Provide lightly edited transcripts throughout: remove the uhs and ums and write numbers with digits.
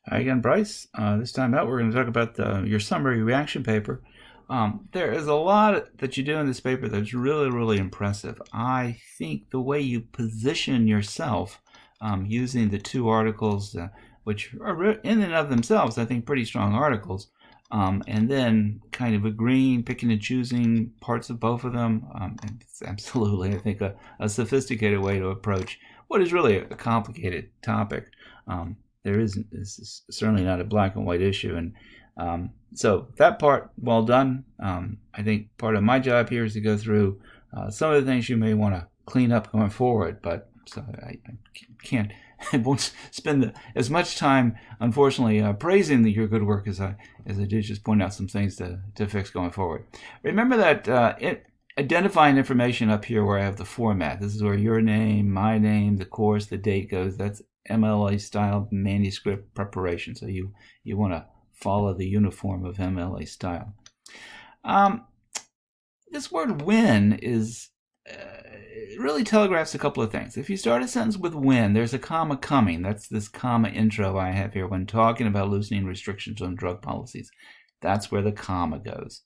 Hi again, Bryce. This time out, we're going to talk about your summary reaction paper. There is a lot that you do in this paper that's really, really impressive. I think the way you position yourself using the two articles, which are in and of themselves, I think, pretty strong articles, and then kind of agreeing, picking and choosing parts of both of them. It's absolutely, I think, a sophisticated way to approach what is really a complicated topic. This is certainly not a black and white issue, and so that part, well done. I think part of my job here is to go through some of the things you may want to clean up going forward, but so I can't, I won't spend as much time, unfortunately, praising your good work as I did just point out some things to fix going forward. Remember that identifying information up here where I have the format. This is where your name, my name, the course, the date goes. That's MLA style manuscript preparation. So you want to follow the uniform of MLA style. This word when is it really telegraphs a couple of things. If you start a sentence with when, there's a comma coming. That's this comma intro I have here when talking about loosening restrictions on drug policies. That's where the comma goes.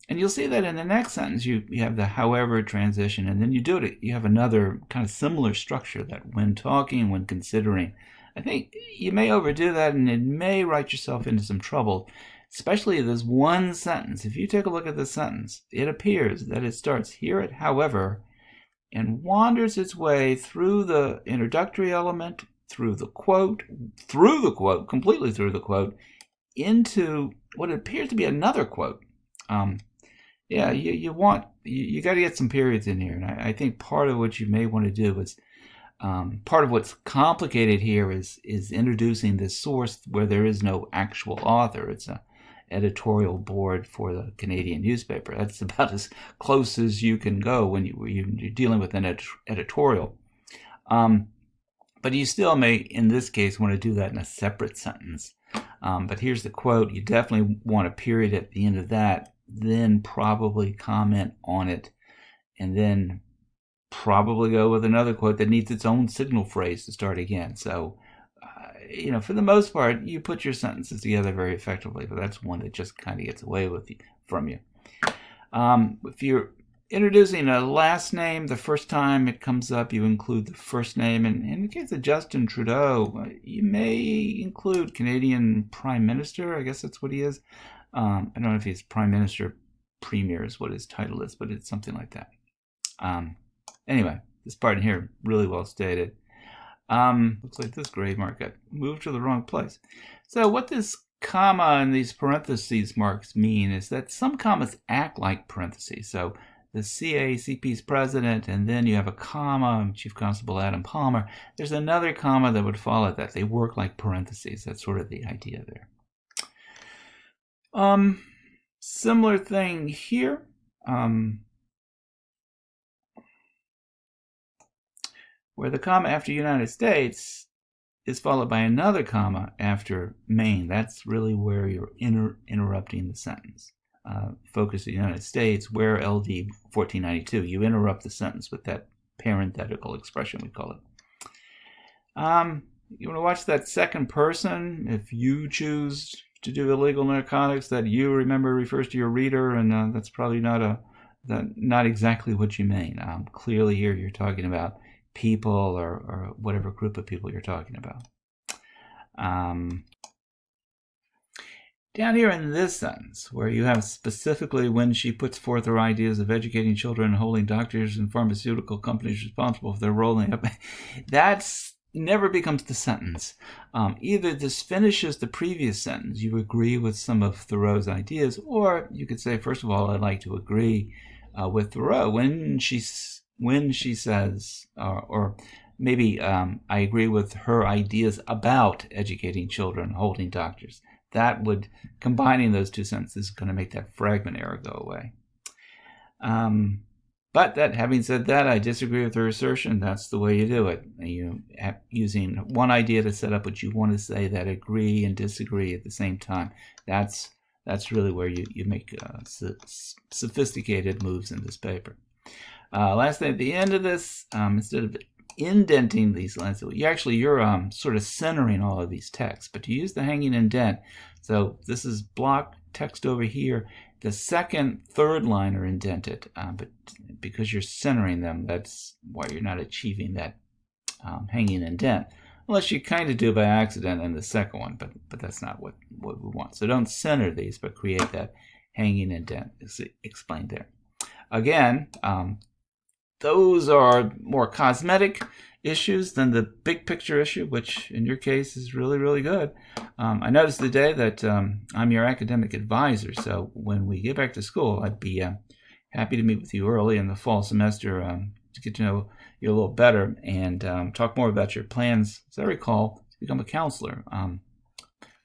And you'll see that in the next sentence, you have the however transition, and then you have another kind of similar structure that when talking, when considering. I think you may overdo that, and it may write yourself into some trouble, especially this one sentence. If you take a look at this sentence, it appears that it starts here at however and wanders its way through the introductory element, through the quote, completely through the quote, into what appears to be another quote. Yeah, you got to get some periods in here, and I think part of what you may want to do is part of what's complicated here is introducing this source where there is no actual author. It's a editorial board for the Canadian newspaper. That's about as close as you can go when you're dealing with an editorial. But you still may, in this case, want to do that in a separate sentence. But here's the quote. You definitely want a period at the end of that, then probably comment on it, and then probably go with another quote that needs its own signal phrase to start again. So, for the most part, you put your sentences together very effectively, but that's one that just kind of gets away from you. If you're introducing a last name, the first time it comes up, you include the first name. And in the case of Justin Trudeau, you may include Canadian Prime Minister. I guess that's what he is. I don't know if he's Prime Minister, Premier is what his title is, but it's something like that. Anyway, this part in here, really well stated. Looks like this grade mark got moved to the wrong place. So what this comma and these parentheses marks mean is that some commas act like parentheses. So the CACP's president, and then you have a comma, Chief Constable Adam Palmer. There's another comma that would follow that. They work like parentheses. That's sort of the idea there. Similar thing here. Where the comma after United States is followed by another comma after Maine. That's really where you're interrupting the sentence. Focus the United States, where LD 1492. You interrupt the sentence with that parenthetical expression, we call it. You want to watch that second person. If you choose to do illegal narcotics, that you remember refers to your reader, and that's probably not exactly what you mean. Clearly here you're talking about people or whatever group of people you're talking about. Down here in this sentence, where you have specifically when she puts forth her ideas of educating children and holding doctors and pharmaceutical companies responsible for their role in it, that's never becomes the sentence. Either this finishes the previous sentence, you agree with some of Thoreau's ideas, or you could say, first of all, I'd like to agree with Thoreau when she says, or maybe I agree with her ideas about educating children, holding doctors. That would, combining those two sentences, is going to make that fragment error go away. But that, having said that, I disagree with her assertion. That's the way you do it. You using one idea to set up what you want to say that agree and disagree at the same time. That's really where you make sophisticated moves in this paper. Last thing at the end of this, instead of indenting these lines. You're sort of centering all of these texts, but you use the hanging indent. So this is block text over here. The second, third line are indented, but because you're centering them, that's why you're not achieving that hanging indent. Unless you kind of do by accident in the second one, but that's not what we want. So don't center these, but create that hanging indent. It's explained there. Again, those are more cosmetic issues than the big picture issue, which in your case is really, really good. I noticed today that I'm your academic advisor, so when we get back to school, I'd be happy to meet with you early in the fall semester to get to know you a little better and talk more about your plans, as I recall, to become a counselor.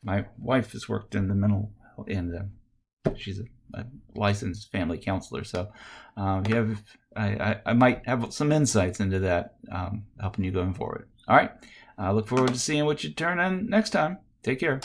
My wife has worked in the mental health, and she's a licensed family counselor, so I might have some insights into that, helping you going forward. All right, I look forward to seeing what you turn in next time. Take care.